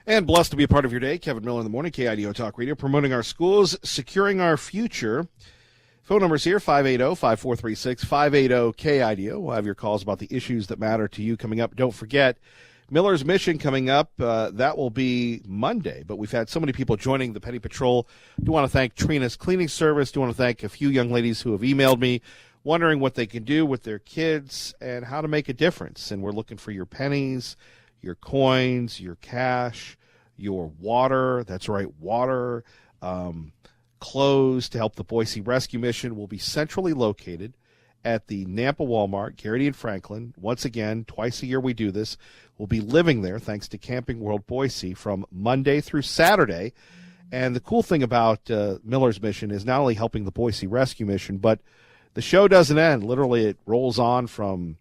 And blessed to be a part of your day. Kevin Miller in the morning, KIDO Talk Radio, promoting our schools, securing our future. Phone numbers here, 580-5436, 580-KIDO. We'll have your calls about the issues that matter to you coming up. Don't forget, Miller's Mission coming up. That will be Monday, but we've had so many people joining the Penny Patrol. Do want to thank Trina's Cleaning Service. Do want to thank a few young ladies who have emailed me wondering what they can do with their kids and how to make a difference. And we're looking for your pennies, your coins, your cash, your water. That's right, water. Clothes to help the Boise Rescue Mission will be centrally located at the Nampa Walmart, Garrity and Franklin. Once again, twice a year we do this. We'll be living there thanks to Camping World Boise from Monday through Saturday. And the cool thing about Miller's Mission is not only helping the Boise Rescue Mission, but the show doesn't end. Literally, it rolls on from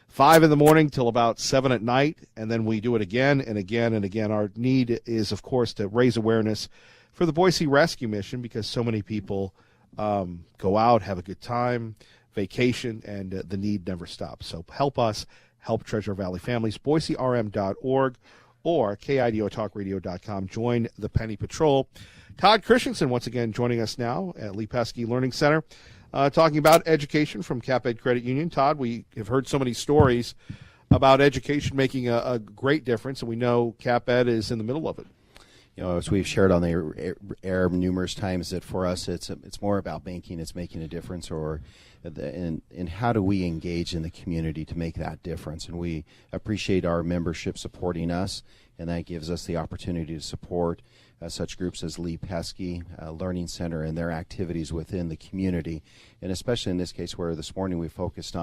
5 in the morning till about 7 at night, and then we do it again and again and again. Our need is, of course, to raise awareness for the Boise Rescue Mission because so many people go out, have a good time, vacation, and the need never stops. So help us, help Treasure Valley families, boiserm.org or KIDOTalkRadio.com. Join the Penny Patrol. Todd Christensen once again joining us now at Lee Pesky Learning Center. Talking about education from CapEd Credit Union. Todd, we have heard so many stories about education making a great difference, and we know CapEd is in the middle of it. You know, as we've shared on the air numerous times, that for us it's more about banking, it's making a difference, or in how do we engage in the community to make that difference. And we appreciate our membership supporting us, and that gives us the opportunity to support such groups as Lee Pesky Learning Center and their activities within the community, and especially in this case where this morning we focusing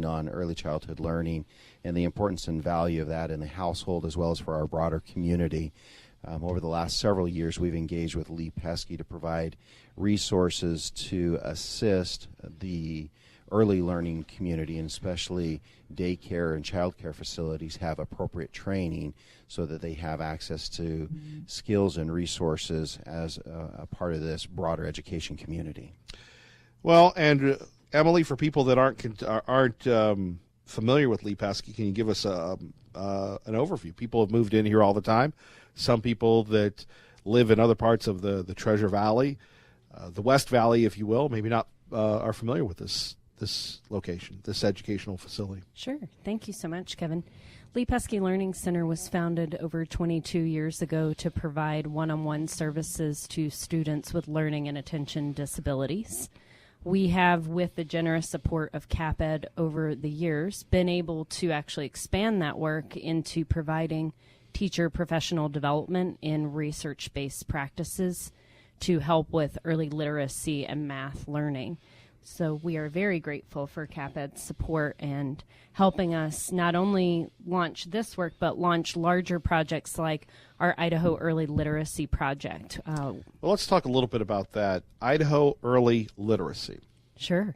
on early childhood learning and the importance and value of that in the household as well as for our broader community. Over the last several years, we've engaged with Lee Pesky to provide resources to assist the early learning community, and especially daycare and child care facilities have appropriate training so that they have access to skills and resources as a part of this broader education community. Well, and Emily, for people that aren't familiar with Lee Pesky, can you give us an overview? People have moved in here all the time. Some people that live in other parts of the Treasure Valley, the West Valley, if you will, maybe not are familiar with this location, this educational facility. Sure. Thank you so much, Kevin. Lee Pesky Learning Center was founded over 22 years ago to provide one-on-one services to students with learning and attention disabilities. We have, with the generous support of CapEd over the years, been able to actually expand that work into providing teacher professional development in research-based practices to help with early literacy and math learning. So we are very grateful for CapEd's support and helping us not only launch this work, but launch larger projects like our Idaho Early Literacy Project. Well, let's talk a little bit about that. Idaho Early Literacy. Sure.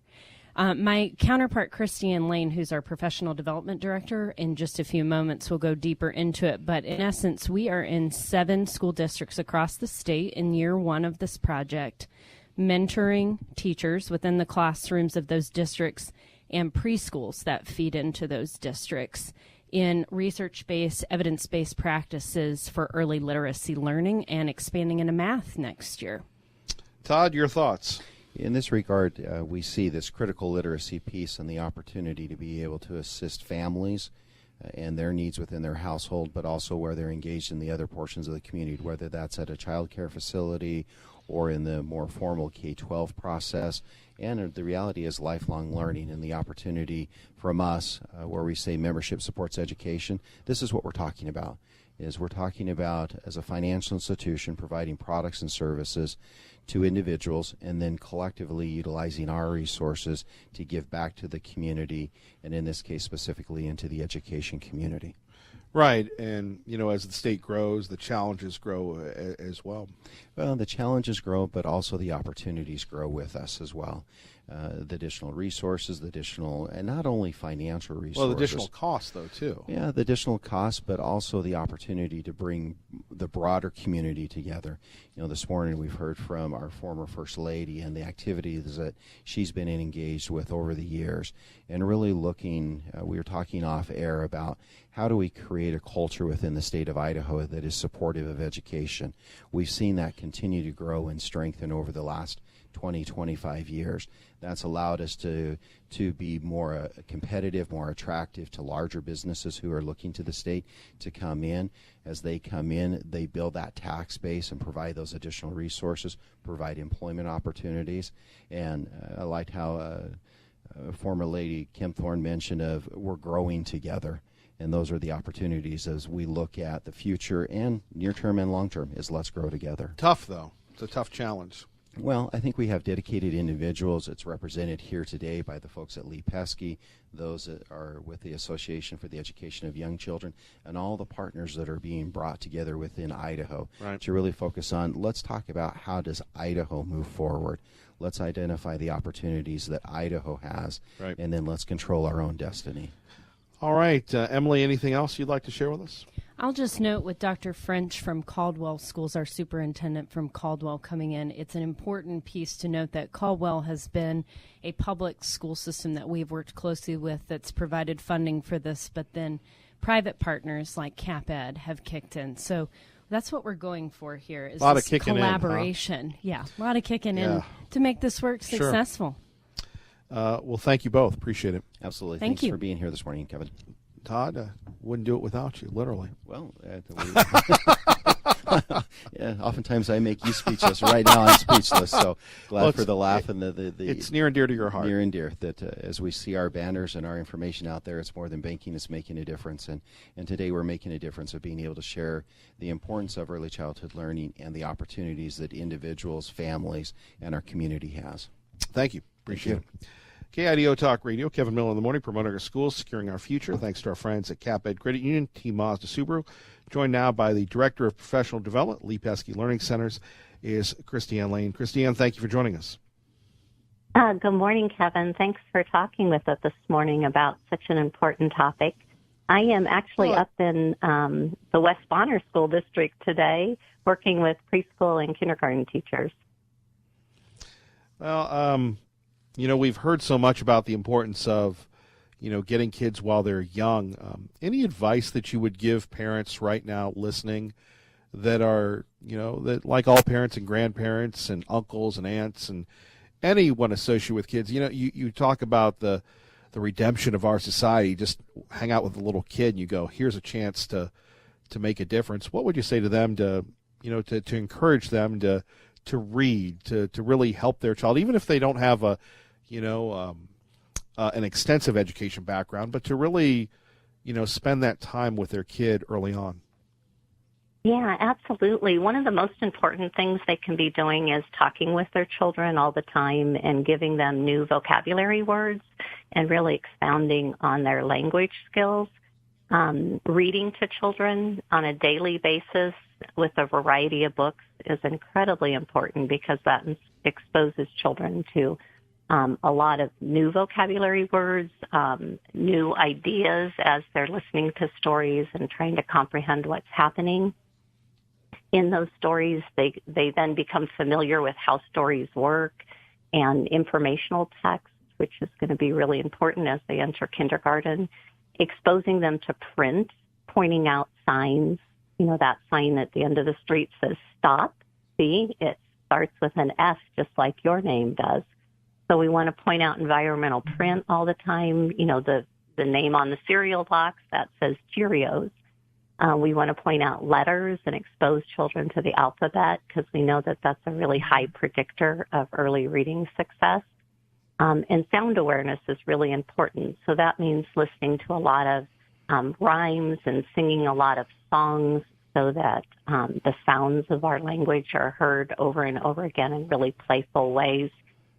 My counterpart, Christiane Lane, who's our professional development director, in just a few moments will go deeper into it. But in essence, we are in 7 school districts across the state in year 1 of this project, mentoring teachers within the classrooms of those districts and preschools that feed into those districts in research-based, evidence-based practices for early literacy learning and expanding into math next year. Todd, your thoughts? In this regard, we see this critical literacy piece and the opportunity to be able to assist families and their needs within their household, but also where they're engaged in the other portions of the community, whether that's at a child care facility or in the more formal K-12 process. And the reality is lifelong learning and the opportunity from us, where we say membership supports education. This is what we're talking about. We're talking about, as a financial institution, providing products and services to individuals and then collectively utilizing our resources to give back to the community, and in this case specifically into the education community. Right, and as the state grows, the challenges grow as well. Well, the challenges grow, but also the opportunities grow with us as well. the additional resources, the additional, and not only financial resources. Well, the additional cost, though, too. Yeah, the additional cost, but also the opportunity to bring the broader community together. This morning we've heard from our former First Lady and the activities that she's been engaged with over the years, and really looking, we were talking off air about how do we create a culture within the state of Idaho that is supportive of education. We've seen that continue to grow and strengthen over the last 20, 25 years. That's allowed us to be more competitive, more attractive to larger businesses who are looking to the state to come in. As they come in, they build that tax base and provide those additional resources, provide employment opportunities. And I liked how former Lady Kim Thorne mentioned of we're growing together. And those are the opportunities as we look at the future and near term and long term is let's grow together. Tough, though. It's a tough challenge. Well, I think we have dedicated individuals. It's represented here today by the folks at Lee Pesky, those that are with the Association for the Education of Young Children, and all the partners that are being brought together within Idaho to really focus on, let's talk about how does Idaho move forward. Let's identify the opportunities that Idaho has, and then let's control our own destiny. All right. Emily, anything else you'd like to share with us? I'll just note with Dr. French from Caldwell Schools, our superintendent from Caldwell coming in, it's an important piece to note that Caldwell has been a public school system that we've worked closely with that's provided funding for this, but then private partners like CapEd have kicked in. So that's what we're going for here is this collaboration. Yeah, a lot of kicking in to make this work successful. Well, thank you both. Appreciate it. Absolutely. Thanks for being here this morning, Kevin. Todd, wouldn't do it without you, literally. Well, oftentimes I make you speechless. Right now I'm speechless, so glad for the laugh and the it's near and dear to your heart. Near and dear that as we see our banners and our information out there, it's more than banking, it's making a difference. And today we're making a difference of being able to share the importance of early childhood learning and the opportunities that individuals, families, and our community has. Thank you. Appreciate it. KIDO Talk Radio, Kevin Miller in the morning, promoting our schools, securing our future. Thanks to our friends at CapEd Credit Union, Team Mazda Subaru. Joined now by the Director of Professional Development, Lee Pesky Learning Centers, is Christiane Lane. Christiane, thank you for joining us. Good morning, Kevin. Thanks for talking with us this morning about such an important topic. I am actually up in the West Bonner School District today, working with preschool and kindergarten teachers. Well, we've heard so much about the importance of, getting kids while they're young. Any advice that you would give parents right now listening that are, that like all parents and grandparents and uncles and aunts and anyone associated with kids, you talk about the redemption of our society. Just hang out with a little kid and you go, here's a chance to make a difference. What would you say to them to encourage them to read, to really help their child, even if they don't have an extensive education background, but to really, spend that time with their kid early on? Yeah, absolutely. One of the most important things they can be doing is talking with their children all the time and giving them new vocabulary words and really expounding on their language skills. Reading to children on a daily basis with a variety of books is incredibly important because that exposes children to a lot of new vocabulary words, new ideas as they're listening to stories and trying to comprehend what's happening in those stories. They then become familiar with how stories work and informational text, which is going to be really important as they enter kindergarten. Exposing them to print, pointing out signs. That sign at the end of the street says stop. See, it starts with an S just like your name does. So we want to point out environmental print all the time. The name on the cereal box that says Cheerios. We want to point out letters and expose children to the alphabet because we know that that's a really high predictor of early reading success. And sound awareness is really important. So that means listening to a lot of rhymes and singing a lot of songs so that the sounds of our language are heard over and over again in really playful ways,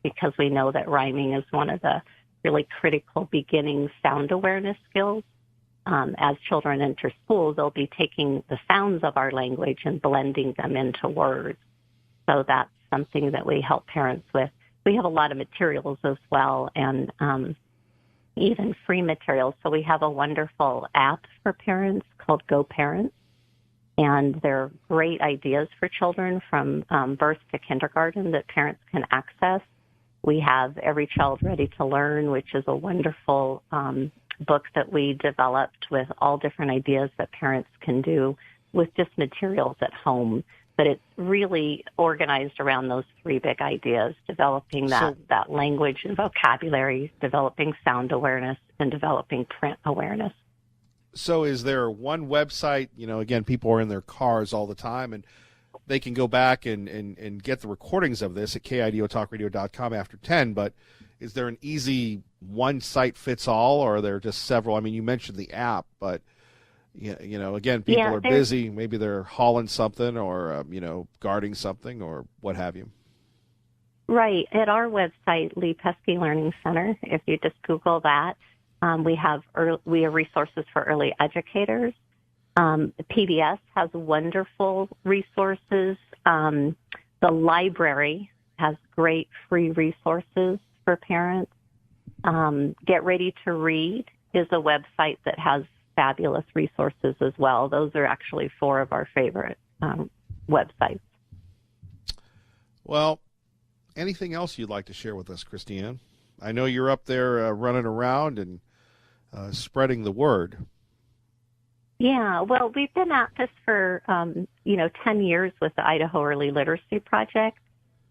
because we know that rhyming is one of the really critical beginning sound awareness skills. As children enter school, they'll be taking the sounds of our language and blending them into words. So that's something that we help parents with we have a lot of materials as well, and even free materials. So we have a wonderful app for parents called Go Parents, and they're great ideas for children from birth to kindergarten that parents can access. We have Every Child Ready to Learn, which is a wonderful book that we developed with all different ideas that parents can do with just materials at home. But it's really organized around those three big ideas: developing that language and vocabulary, developing sound awareness, and developing print awareness. So is there one website, again, people are in their cars all the time, and they can go back and get the recordings of this at KIDOtalkradio.com after 10, but is there an easy one site fits all, or are there just several? I mean, you mentioned the app, but again, people are busy. Maybe they're hauling something or, guarding something or what have you. Right. At our website, Lee Pesky Learning Center, if you just Google that, we have resources for early educators. PBS has wonderful resources. The library has great free resources for parents. Get Ready to Read is a website that has fabulous resources as well. Those are actually four of our favorite websites. Well, anything else you'd like to share with us, Christiane? I know you're up there running around and spreading the word. Yeah, well, we've been at this for, 10 years with the Idaho Early Literacy Project.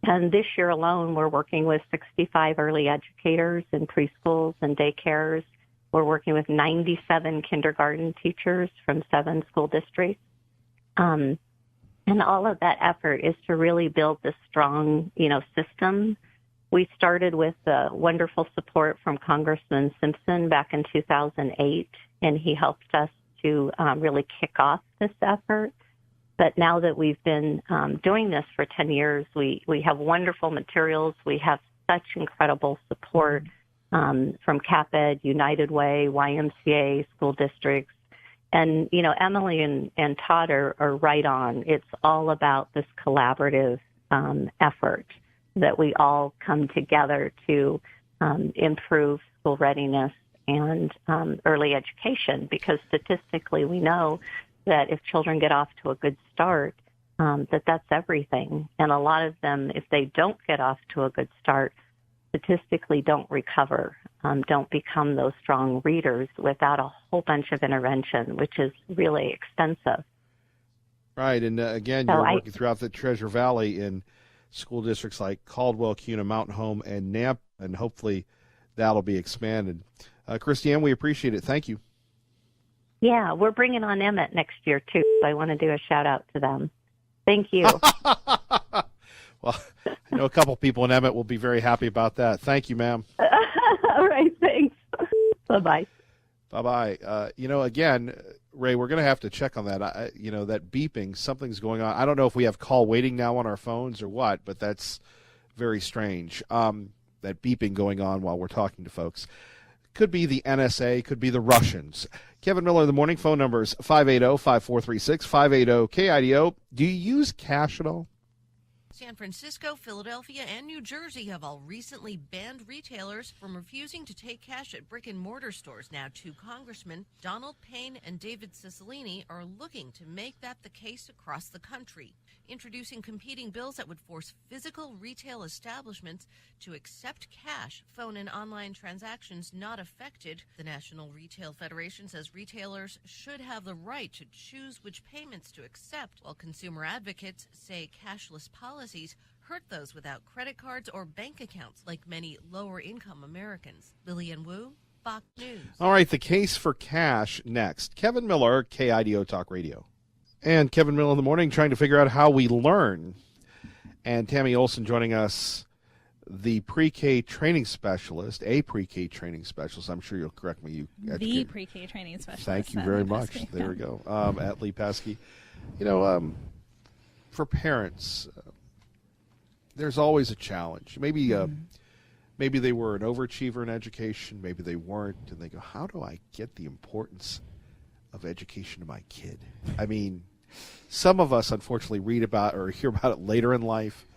And this year alone, we're working with 65 early educators in preschools and daycares. We're working with 97 kindergarten teachers from 7 school districts. And all of that effort is to really build this strong, system. We started with wonderful support from Congressman Simpson back in 2008, and he helped us to really kick off this effort. But now that we've been doing this for 10 years, we have wonderful materials. We have such incredible support from CAPED, United Way, YMCA, school districts. And, Emily and Todd are right on. It's all about this collaborative effort that we all come together to improve school readiness and early education, because statistically we know that if children get off to a good start, that's everything. And a lot of them, if they don't get off to a good start, statistically don't recover, don't become those strong readers without a whole bunch of intervention, which is really expensive. Right, and again, you're working throughout the Treasure Valley in school districts like Caldwell, Kuna, Mountain Home, and Nampa, and hopefully that'll be expanded. Christiane, we appreciate it. Thank you. Yeah, we're bringing on Emmett next year, too, so I want to do a shout-out to them. Thank you. Well, I know a couple people in Emmett will be very happy about that. Thank you, ma'am. All right, thanks. Bye-bye. Bye-bye. Again, Ray, we're going to have to check on that. That beeping, something's going on. I don't know if we have call waiting now on our phones or what, but that's very strange. That beeping going on while we're talking to folks. Could be the NSA, could be the Russians. Kevin Miller in the morning. Phone numbers 580-5436, 580-KIDO. Do you use cash at all? San Francisco, Philadelphia, and New Jersey have all recently banned retailers from refusing to take cash at brick-and-mortar stores. Now, 2 congressmen, Donald Payne and David Cicilline, are looking to make that the case across the country, introducing competing bills that would force physical retail establishments to accept cash, phone, and online transactions not affected. The National Retail Federation says retailers should have the right to choose which payments to accept, while consumer advocates say cashless policies hurt those without credit cards or bank accounts, like many lower-income Americans. Lillian Wu, Fox News. All right, the case for cash next. Kevin Miller, KIDO Talk Radio. And Kevin Miller in the morning, trying to figure out how we learn. And Tammy Olson joining us, the pre-K training specialist, a pre-K training specialist. I'm sure you'll correct me. The pre-K training specialist. Thank you very much. Pesky. There we go. At Lee Pesky. For parents, there's always a challenge. Maybe they were an overachiever in education. Maybe they weren't. And they go, how do I get the importance of education to my kid? I mean, some of us, unfortunately, read about or hear about it later in life.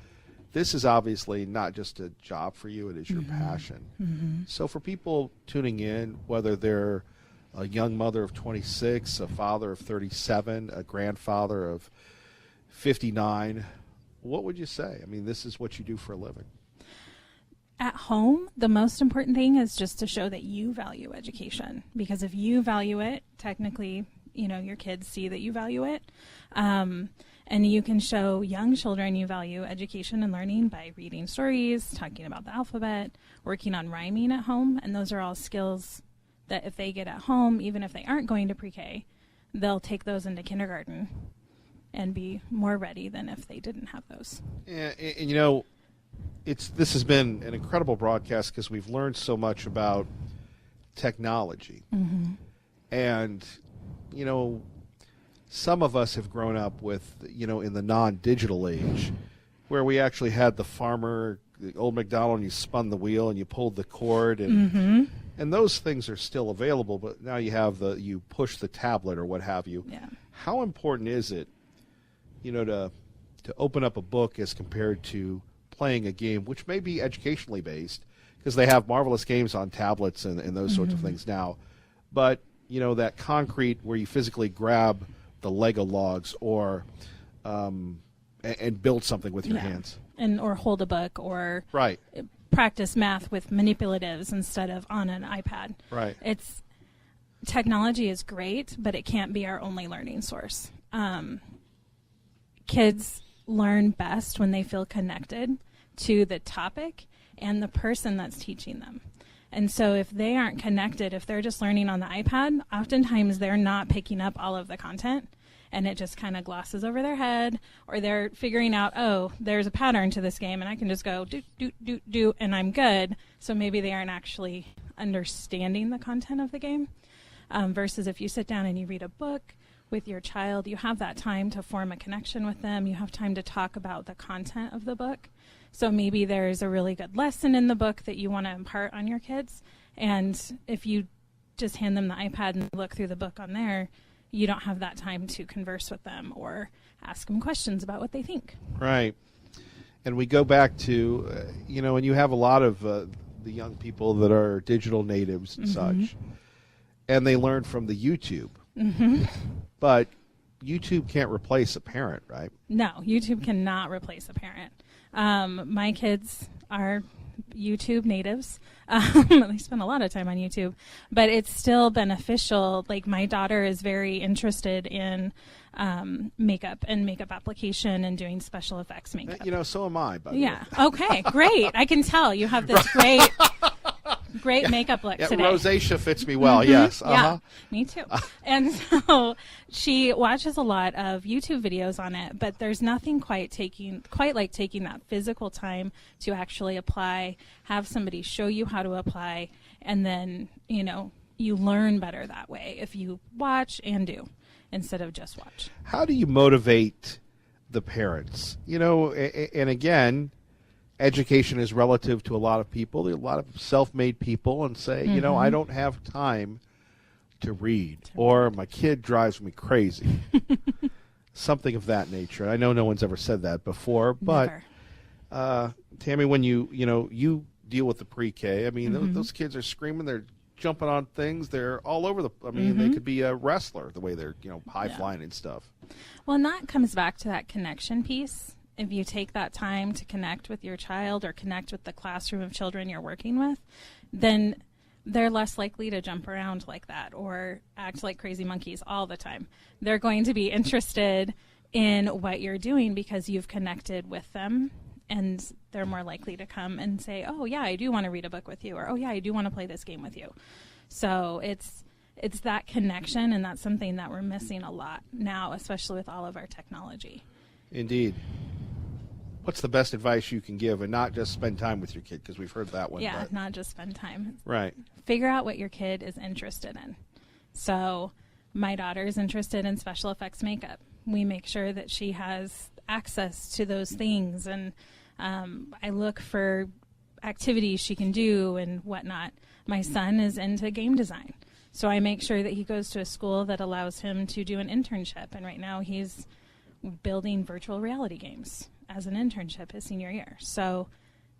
this is obviously not just a job for you, it is your passion. So for people tuning in, whether they're a young mother of 26, a father of 37, a grandfather of 59, what would you say? I mean, this is what you do for a living. At home, the most important thing is just to show that you value education, because if you value it, technically, your kids see that you value it. And you can show young children you value education and learning by reading stories, talking about the alphabet, working on rhyming at home. And those are all skills that if they get at home, even if they aren't going to pre-K, they'll take those into kindergarten and be more ready than if they didn't have those. And this has been an incredible broadcast because we've learned so much about technology. And, some of us have grown up with, in the non-digital age, where we actually had the farmer, the old MacDonald, and you spun the wheel and you pulled the cord, and those things are still available. But now you push the tablet or what have you. Yeah. How important is it, to open up a book as compared to playing a game, which may be educationally based, because they have marvelous games on tablets and those sorts of things now, but that concrete where you physically grab the Lego logs or and build something with your hands, or hold a book, or right, practice math with manipulatives instead of on an iPad. Right. Technology is great, but it can't be our only learning source. Kids learn best when they feel connected to the topic and the person that's teaching them. And so if they aren't connected, if they're just learning on the iPad, oftentimes they're not picking up all of the content, and it just kind of glosses over their head, or they're figuring out, oh, there's a pattern to this game, and I can just go do, do, do, do, and I'm good. So maybe they aren't actually understanding the content of the game. Versus if you sit down and you read a book with your child, you have that time to form a connection with them. You have time to talk about the content of the book. So maybe there's a really good lesson in the book that you want to impart on your kids. And if you just hand them the iPad and look through the book on there, you don't have that time to converse with them or ask them questions about what they think. Right. And we go back to, and you have a lot of the young people that are digital natives and such, and they learn from the YouTube. But YouTube can't replace a parent, right? No, YouTube cannot replace a parent. My kids are YouTube natives. They spend a lot of time on YouTube, but it's still beneficial. Like, my daughter is very interested in makeup and makeup application and doing special effects makeup. So am I, by the way. Yeah. Okay, great. I can tell you have this great makeup look today. Rosacea fits me well, yes. Yeah, me too. And so she watches a lot of YouTube videos on it, but there's nothing quite like taking that physical time to actually apply, have somebody show you how to apply, and then, you learn better that way if you watch and do instead of just watch. How do you motivate the parents? And again, education is relative to a lot of people. There are a lot of self-made people and say, I don't have time to read, or my kid drives me crazy. Something of that nature. I know no one's ever said that before, but Tammy, when you deal with the pre-K, I mean, those kids are screaming, they're jumping on things, they're all over they could be a wrestler the way they're, high flying and stuff. Well, and that comes back to that connection piece. If you take that time to connect with your child or connect with the classroom of children you're working with, then they're less likely to jump around like that or act like crazy monkeys all the time. They're going to be interested in what you're doing because you've connected with them, and they're more likely to come and say, oh, yeah, I do want to read a book with you, or, oh, yeah, I do want to play this game with you. So it's that connection, and that's something that we're missing a lot now, especially with all of our technology. Indeed. What's the best advice you can give, and not just spend time with your kid, because we've heard that one. Yeah, not just spend time. Right. Figure out what your kid is interested in. So my daughter is interested in special effects makeup. We make sure that she has access to those things, and I look for activities she can do and whatnot. My son is into game design, so I make sure that he goes to a school that allows him to do an internship, and right now he's building virtual reality games. as an internship his senior year. So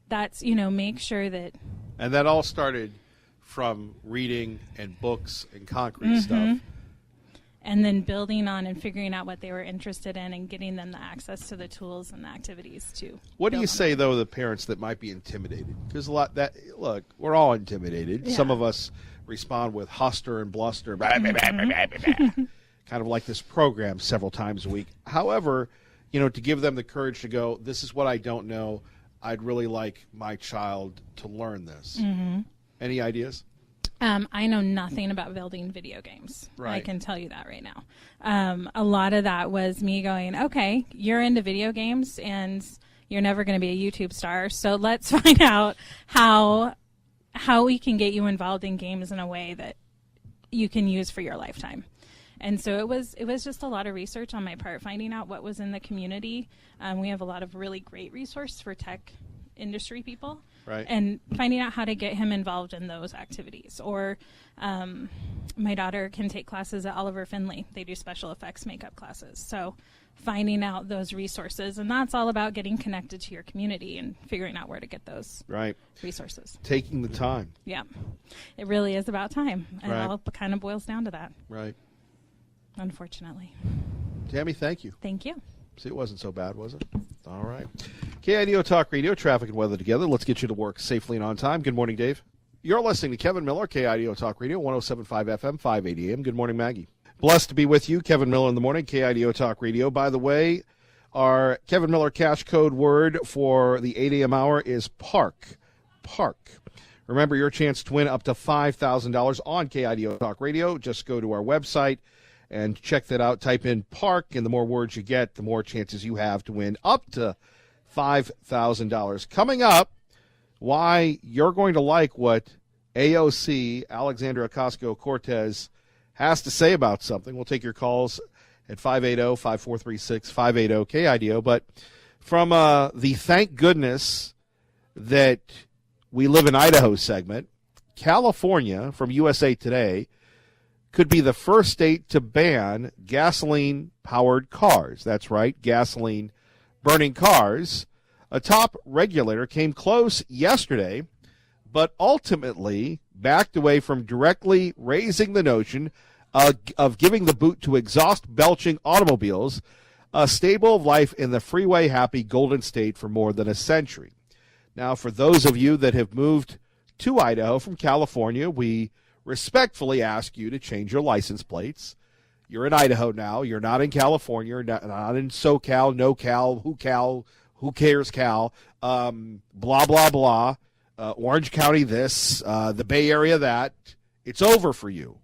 that's, make sure that. And that all started from reading and books and concrete stuff. And then building on and figuring out what they were interested in and getting them the access to the tools and the activities too. What do you say, though, to the parents that might be intimidated? Because look, we're all intimidated. Yeah. Some of us respond with huster and bluster, blah, blah, blah, blah, blah, blah, blah. Kind of like this program several times a week. However, to give them the courage to go, this is what I don't know. I'd really like my child to learn this. Any ideas? I know nothing about building video games. Right. I can tell you that right now. A lot of that was me going, okay, you're into video games and you're never going to be a YouTube star. So let's find out how we can get you involved in games in a way that you can use for your lifetime. And so it was just a lot of research on my part, finding out what was in the community. We have a lot of really great resources for tech industry people. Right. And finding out how to get him involved in those activities. Or my daughter can take classes at Oliver Finley. They do special effects makeup classes. So finding out those resources. And that's all about getting connected to your community and figuring out where to get those resources. Taking the time. Yeah. It really is about time. And Right. it all kind of boils down to that, Right. unfortunately. Tammy, thank you. Thank you. See, it wasn't so bad, was it? All right. KIDO Talk Radio, traffic and weather together. Let's get you to work safely and on time. Good morning, Dave. You're listening to Kevin Miller, KIDO Talk Radio, 107.5 FM, 580 AM. Good morning, Maggie. Blessed to be with you, Kevin Miller in the morning, KIDO Talk Radio. By the way, our Kevin Miller cash code word for the 8 a.m. hour is PARK. PARK. Remember your chance to win up to $5,000 on KIDO Talk Radio. Just go to our website and check that out. Type in PARK, and the more words you get, the more chances you have to win up to $5,000. Coming up, why you're going to like what AOC, Alexandria Ocasio-Cortez, has to say about something. We'll take your calls at 580-5436, 580-KIDO. But from the thank goodness that we live in Idaho segment, California, from USA Today, could be the first state to ban gasoline-powered cars. That's right, gasoline-burning cars. A top regulator came close yesterday, but ultimately backed away from directly raising the notion of giving the boot to exhaust-belching automobiles, a staple of life in the freeway-happy Golden State for more than a century. Now, for those of you that have moved to Idaho from California, we respectfully ask you to change your license plates. You're in Idaho now. You're not in California. You're not in SoCal, NoCal, who cares Cal, blah, blah, blah. Orange County this, the Bay Area that. It's over for you.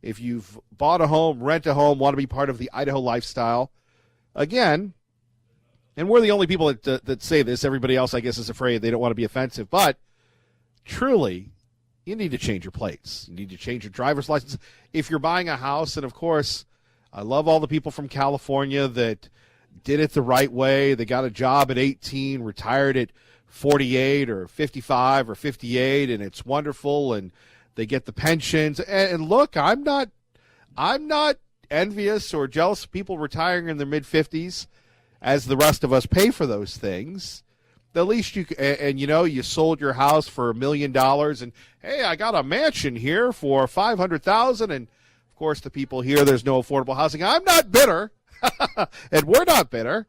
If you've bought a home, rent a home, want to be part of the Idaho lifestyle, again, and we're the only people that say this. Everybody else, I guess, is afraid they don't want to be offensive. But truly, you need to change your plates. You need to change your driver's license. If you're buying a house, and of course, I love all the people from California that did it the right way. They got a job at 18, retired at 48 or 55 or 58, and it's wonderful, and they get the pensions. And look, I'm not envious or jealous of people retiring in their mid-50s as the rest of us pay for those things. At least you sold your house for $1 million, and hey, I got a mansion here for $500,000, and of course the people here, there's no affordable housing. I'm not bitter, and we're not bitter,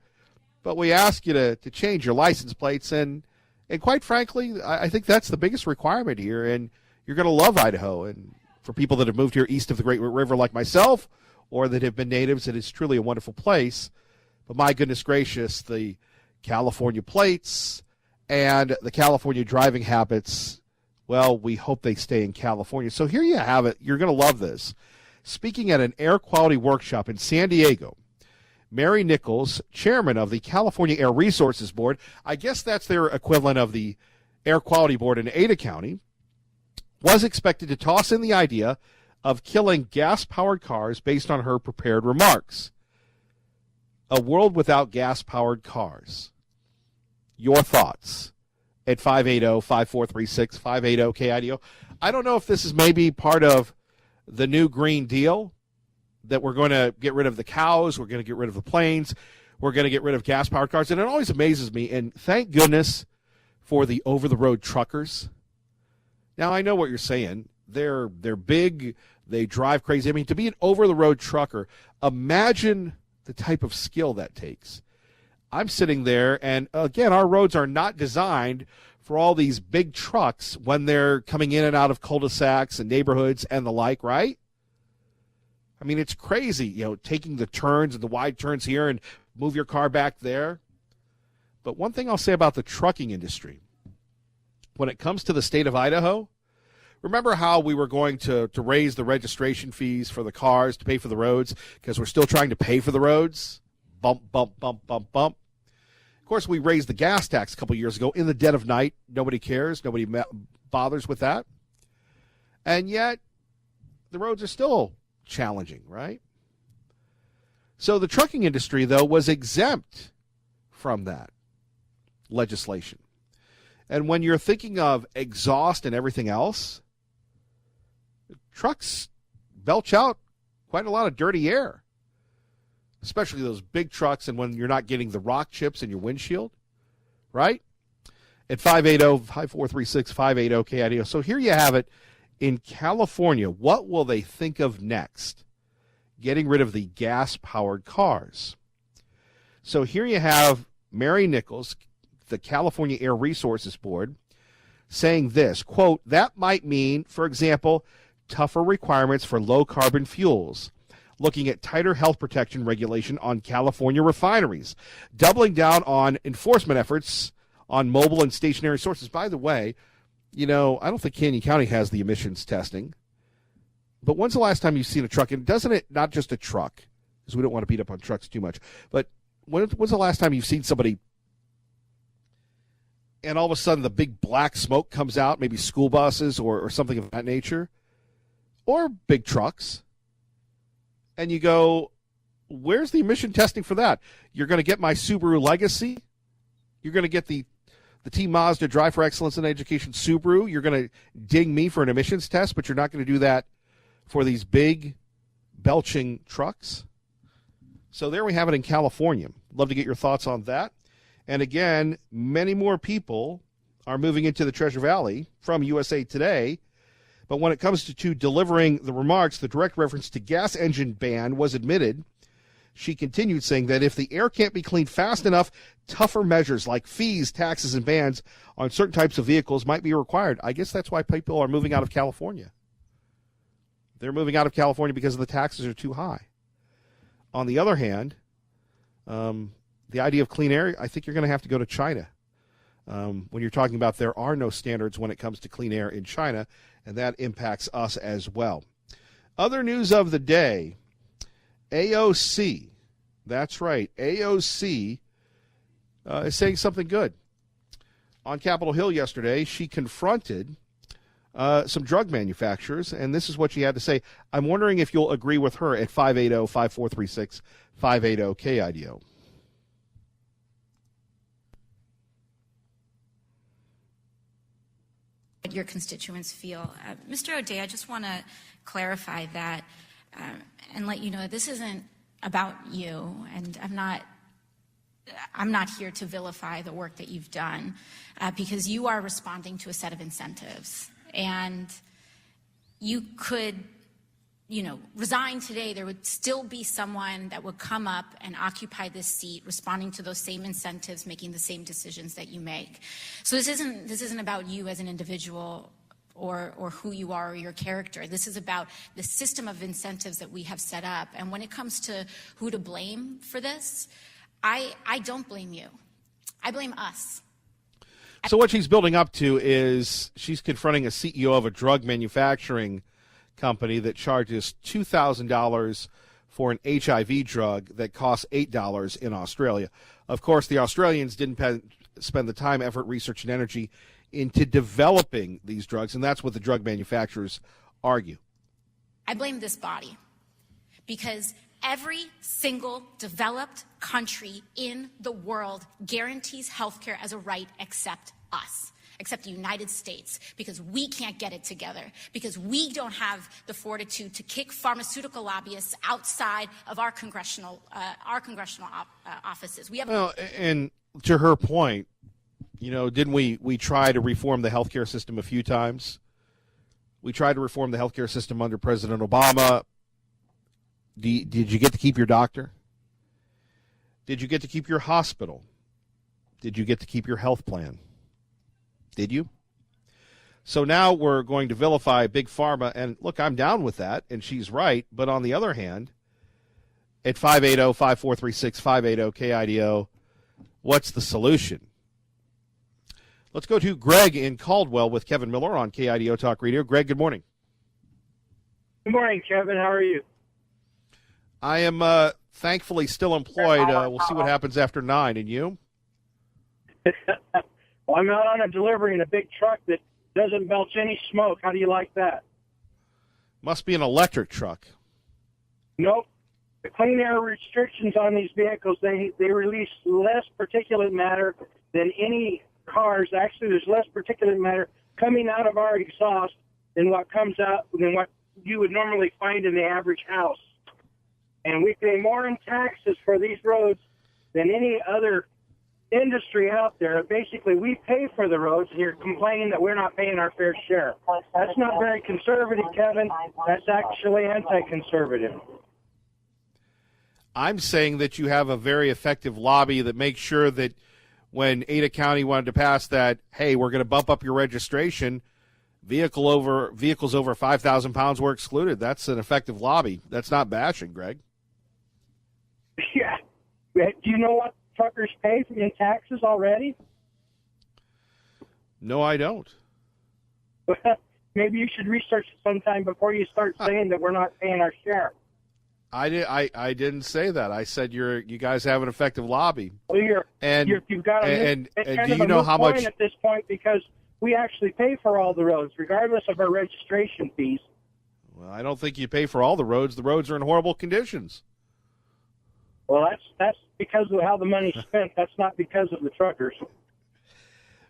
but we ask you to change your license plates, and quite frankly, I think that's the biggest requirement here, and you're going to love Idaho. And for people that have moved here east of the Great River like myself, or that have been natives, it is truly a wonderful place. But my goodness gracious, the California plates and the California driving habits, well, we hope they stay in California. So here you have it. You're going to love this. Speaking at an air quality workshop in San Diego, Mary Nichols, chairman of the California Air Resources Board, I guess that's their equivalent of the Air Quality Board in Ada County, was expected to toss in the idea of killing gas-powered cars based on her prepared remarks. A world without gas-powered cars. Your thoughts at 580-5436, 580-KIDO. I don't know if this is maybe part of the new Green Deal, that we're going to get rid of the cows, we're going to get rid of the planes, we're going to get rid of gas-powered cars. And it always amazes me, and thank goodness for the over-the-road truckers. Now, I know what you're saying. They're big. They drive crazy. I mean, to be an over-the-road trucker, imagine the type of skill that takes. I'm sitting there, and again, our roads are not designed for all these big trucks when they're coming in and out of cul-de-sacs and neighborhoods and the like, right? I mean, it's crazy, taking the turns and the wide turns here and move your car back there. But one thing I'll say about the trucking industry, when it comes to the state of Idaho, remember how we were going to raise the registration fees for the cars to pay for the roads because we're still trying to pay for the roads? Bump, bump, bump, bump, bump. Of course, we raised the gas tax a couple years ago in the dead of night. Nobody cares. Nobody bothers with that. And yet, the roads are still challenging, right? So the trucking industry, though, was exempt from that legislation. And when you're thinking of exhaust and everything else, trucks belch out quite a lot of dirty air, especially those big trucks and when you're not getting the rock chips in your windshield, right? At 580-5436-580-KIDO. So here you have it. In California, what will they think of next? Getting rid of the gas-powered cars. So here you have Mary Nichols, the California Air Resources Board, saying this, quote, that might mean, for example, tougher requirements for low-carbon fuels, looking at tighter health protection regulation on California refineries, doubling down on enforcement efforts on mobile and stationary sources. By the way, I don't think Canyon County has the emissions testing. But when's the last time you've seen a truck? And doesn't it, not just a truck, because we don't want to beat up on trucks too much, but when's the last time you've seen somebody and all of a sudden the big black smoke comes out, maybe school buses or something of that nature, or big trucks, and you go, where's the emission testing for that? You're going to get my Subaru Legacy? You're going to get the Team Mazda Drive for Excellence in Education Subaru? You're going to ding me for an emissions test, but you're not going to do that for these big belching trucks? So there we have it in California. Love to get your thoughts on that. And again, many more people are moving into the Treasure Valley from USA Today. But when it comes to delivering the remarks, the direct reference to gas engine ban was admitted. She continued saying that if the air can't be cleaned fast enough, tougher measures like fees, taxes, and bans on certain types of vehicles might be required. I guess that's why people are moving out of California. They're moving out of California because the taxes are too high. On the other hand, the idea of clean air, I think you're going to have to go to China. When you're talking about there are no standards when it comes to clean air in China, and that impacts us as well. Other news of the day, AOC, that's right, AOC is saying something good. On Capitol Hill yesterday, she confronted some drug manufacturers, and this is what she had to say. I'm wondering if you'll agree with her at 580-5436-580-KIDO. What your constituents feel. Mr. O'Day, I just want to clarify that and let you know this isn't about you, and I'm not here to vilify the work that you've done because you are responding to a set of incentives. And you could, resign today. There would still be someone that would come up and occupy this seat, responding to those same incentives, making the same decisions that you make. So this isn't about you as an individual or who you are or your character. This is about the system of incentives that we have set up. And when it comes to who to blame for this, I don't blame you. I blame us. So what she's building up to is she's confronting a CEO of a drug manufacturing company that charges $2,000 for an HIV drug that costs $8 in Australia. Of course, the Australians didn't spend the time, effort, research, and energy into developing these drugs, and that's what the drug manufacturers argue. I blame this body because every single developed country in the world guarantees health care as a right except us. except the United States, because we can't get it together, because we don't have the fortitude to kick pharmaceutical lobbyists outside of our congressional offices. We have. Well, and to her point, didn't we try to reform the healthcare system a few times? We tried to reform the healthcare system under President Obama. Did you get to keep your doctor? Did you get to keep your hospital? Did you get to keep your health plan? Did you? So now we're going to vilify Big Pharma, and look, I'm down with that, and she's right. But on the other hand, at 580-5436, 580-KIDO, what's the solution? Let's go to Greg in Caldwell with Kevin Miller on KIDO Talk Radio. Greg, good morning. Good morning, Kevin. How are you? I am thankfully still employed. We'll see what happens after 9. And you? Well, I'm out on a delivery in a big truck that doesn't belch any smoke. How do you like that? Must be an electric truck. Nope. The clean air restrictions on these vehicles, they release less particulate matter than any cars. Actually, there's less particulate matter coming out of our exhaust than what you would normally find in the average house. And we pay more in taxes for these roads than any other industry out there. Basically, we pay for the roads, and you're complaining that we're not paying our fair share. That's not very conservative, Kevin. That's actually anti-conservative. I'm saying that you have a very effective lobby that makes sure that when Ada County wanted to pass that, hey, we're going to bump up your registration, vehicles over 5,000 pounds were excluded. That's an effective lobby. That's not bashing, Greg. Yeah. Do you know what truckers pay in taxes already? No, I don't. Maybe you should research it sometime before you start saying that we're not paying our share. I didn't say that. I said you guys have an effective lobby. Well, you've got and kind do of you a know moot how point much at this point, because we actually pay for all the roads, regardless of our registration fees. Well, I don't think you pay for all the roads. The roads are in horrible conditions. Well, that's because of how the money's spent. That's not because of the truckers.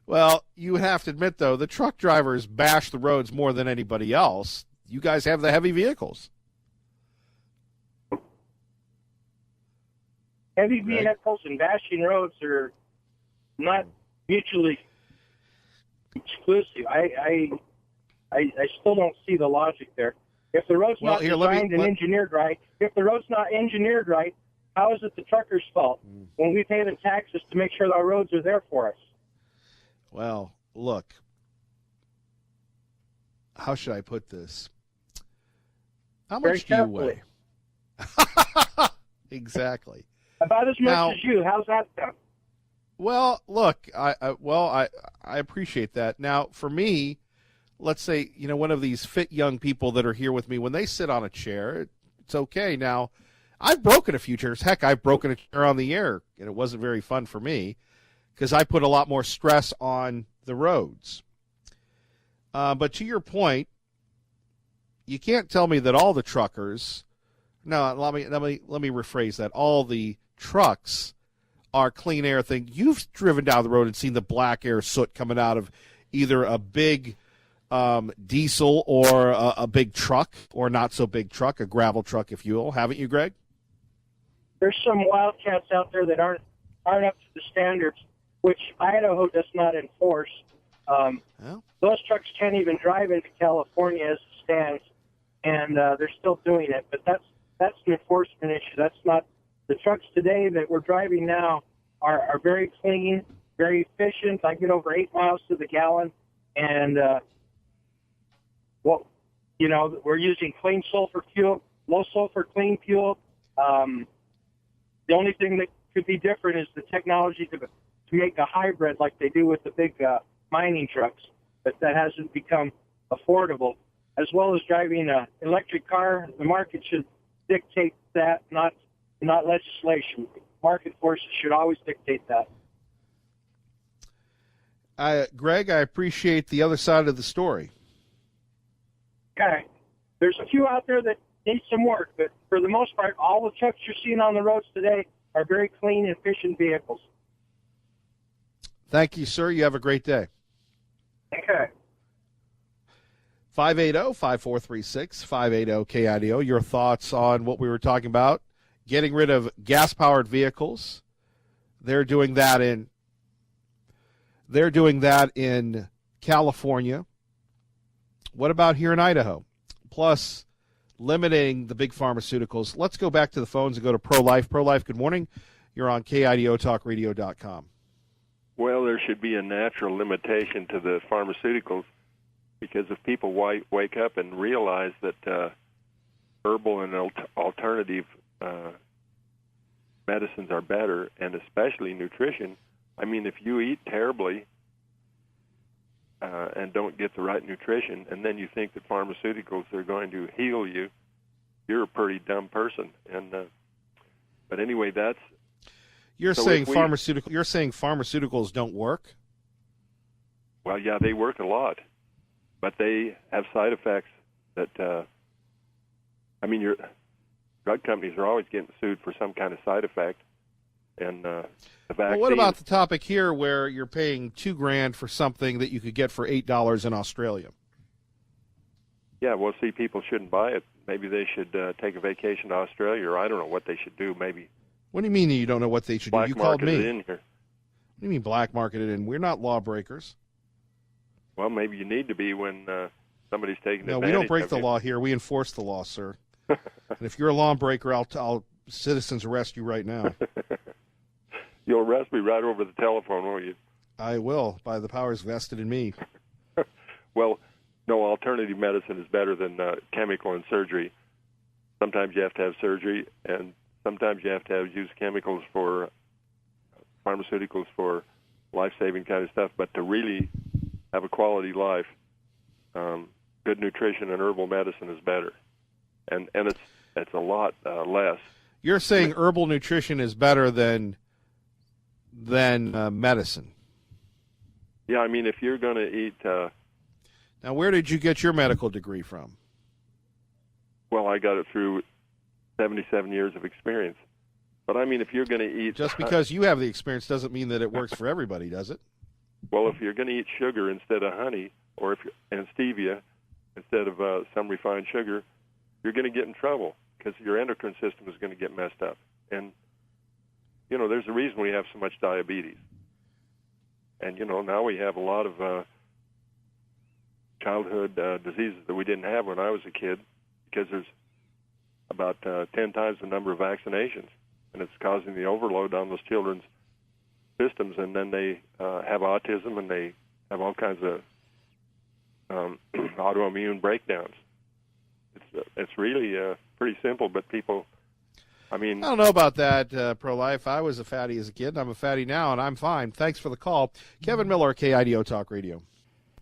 Well, you have to admit, though, the truck drivers bash the roads more than anybody else. You guys have the heavy vehicles. Heavy vehicles and bashing roads are not mutually exclusive. I still don't see the logic there. If the road's not designed and engineered right, how is it the truckers' fault when we pay the taxes to make sure our roads are there for us? Well, look, how should I put this? How much do you weigh? Exactly. About as much as you. How's that done? Well, look, I appreciate that. Now, for me, let's say, one of these fit young people that are here with me, when they sit on a chair, it's okay. Now, I've broken a few chairs. Heck, I've broken a chair on the air, and it wasn't very fun for me because I put a lot more stress on the roads. But to your point, you can't tell me that all the truckers. No, let me rephrase that. All the trucks are clean air thing. You've driven down the road and seen the black air soot coming out of either a big diesel or a big truck, or not so big truck, a gravel truck, if you will, haven't you, Greg? There's some wildcats out there that aren't up to the standards, which Idaho does not enforce. Those trucks can't even drive into California as it stands, and they're still doing it. But that's an enforcement issue. That's not the trucks today that we're driving now are very clean, very efficient. I get over 8 miles to the gallon, and we're using clean sulfur fuel, low sulfur clean fuel. The only thing that could be different is the technology to make a hybrid like they do with the big mining trucks, but that hasn't become affordable. As well as driving an electric car, the market should dictate that, not legislation. Market forces should always dictate that. Greg, I appreciate the other side of the story. Okay. There's a few out there that need some work, but for the most part, all the trucks you're seeing on the roads today are very clean, efficient vehicles. Thank you, sir. You have a great day. Okay. 580-5436, 580-KIDO. Your thoughts on what we were talking about, getting rid of gas-powered vehicles. They're doing that in California. What about here in Idaho? Plus, limiting the big pharmaceuticals. Let's go back to the phones and go to Pro-Life. Pro-Life, good morning. You're on KIDOTalkRadio.com. Well, there should be a natural limitation to the pharmaceuticals, because if people wake up and realize that herbal and alternative medicines are better, and especially nutrition, I mean, if you eat terribly and don't get the right nutrition, and then you think that pharmaceuticals are going to heal you, you're a pretty dumb person. And but anyway, that's you're saying pharmaceuticals don't work? Well, yeah, they work a lot, but they have side effects that I mean, your drug companies are always getting sued for some kind of side effect. And the vaccine. Well, what about the topic here where you're paying $2,000 for something that you could get for $8 in Australia? Yeah, well, see, people shouldn't buy it. Maybe they should take a vacation to Australia, or I don't know what they should do. Maybe. What do you mean you don't know what they should do? You called me. Black market it in here. What do you mean black market it in? We're not lawbreakers. Well, maybe you need to be when somebody's taking advantage. No, we don't break of the you. law here. We enforce the law, sir. And if you're a lawbreaker, I'll citizens arrest you right now. You'll arrest me right over the telephone, won't you? I will, by the powers vested in me. Well, no, alternative medicine is better than chemical and surgery. Sometimes you have to have surgery, and sometimes you have to use chemicals for pharmaceuticals for life-saving kind of stuff. But to really have a quality life, good nutrition and herbal medicine is better, and it's a lot less. You're saying herbal nutrition is better than medicine? Yeah, I mean, if you're going to eat. Now, where did you get your medical degree from? Well, I got it through 77 years of experience. But I mean, if you're going to eat... Just because you have the experience doesn't mean that it works for everybody, does it? Well, if you're going to eat sugar instead of honey, or and stevia instead of some refined sugar, you're going to get in trouble because your endocrine system is going to get messed up. And, you know, there's a reason we have so much diabetes. And, you know, now we have a lot of childhood diseases that we didn't have when I was a kid, because there's about 10 times the number of vaccinations, and it's causing the overload on those children's systems, and then they have autism, and they have all kinds of autoimmune breakdowns. It's really pretty simple, but people, I mean... I don't know about that, Pro-Life. I was a fatty as a kid, and I'm a fatty now, and I'm fine. Thanks for the call. Kevin Miller, KIDO Talk Radio.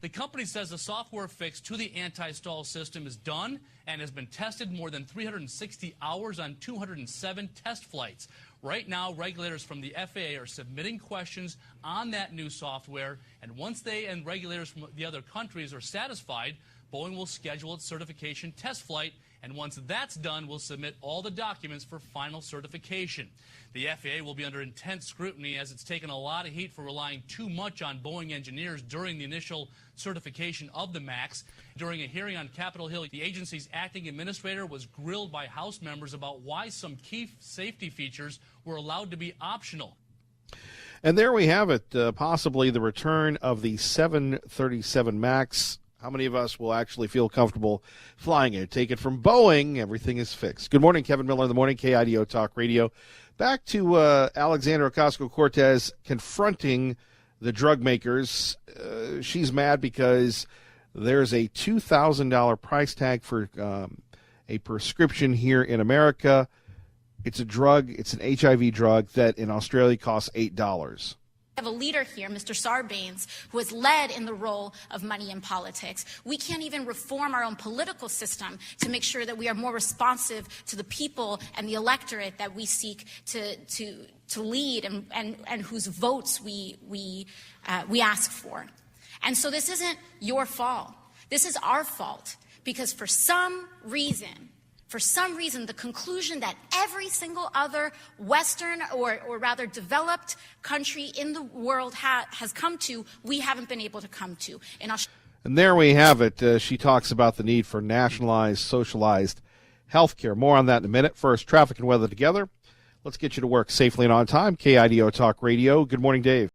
The company says the software fix to the anti-stall system is done and has been tested more than 360 hours on 207 test flights. Right now, regulators from the FAA are submitting questions on that new software, and once they and regulators from the other countries are satisfied, Boeing will schedule its certification test flight, and once that's done, we'll submit all the documents for final certification. The FAA will be under intense scrutiny as it's taken a lot of heat for relying too much on Boeing engineers during the initial certification of the MAX. During a hearing on Capitol Hill, the agency's acting administrator was grilled by House members about why some key safety features were allowed to be optional. And there we have it, possibly the return of the 737 MAX. How many of us will actually feel comfortable flying it? Take it from Boeing, everything is fixed. Good morning, Kevin Miller in the morning, KIDO Talk Radio. Back to Alexandra Ocasio-Cortez confronting the drug makers. She's mad because there's a $2,000 price tag for a prescription here in America. It's a drug, it's an HIV drug that in Australia costs $8. We have a leader here, Mr. Sarbanes, who has led in the role of money in politics. We can't even reform our own political system to make sure that we are more responsive to the people and the electorate that we seek to lead and whose votes we ask for. And so this isn't your fault. This is our fault, because for some reason for some reason, the conclusion that every single other Western or rather developed country in the world has come to, we haven't been able to come to. And there we have it. She talks about the need for nationalized, socialized health care. More on that in a minute. First, traffic and weather together. Let's get you to work safely and on time. KIDO Talk Radio. Good morning, Dave.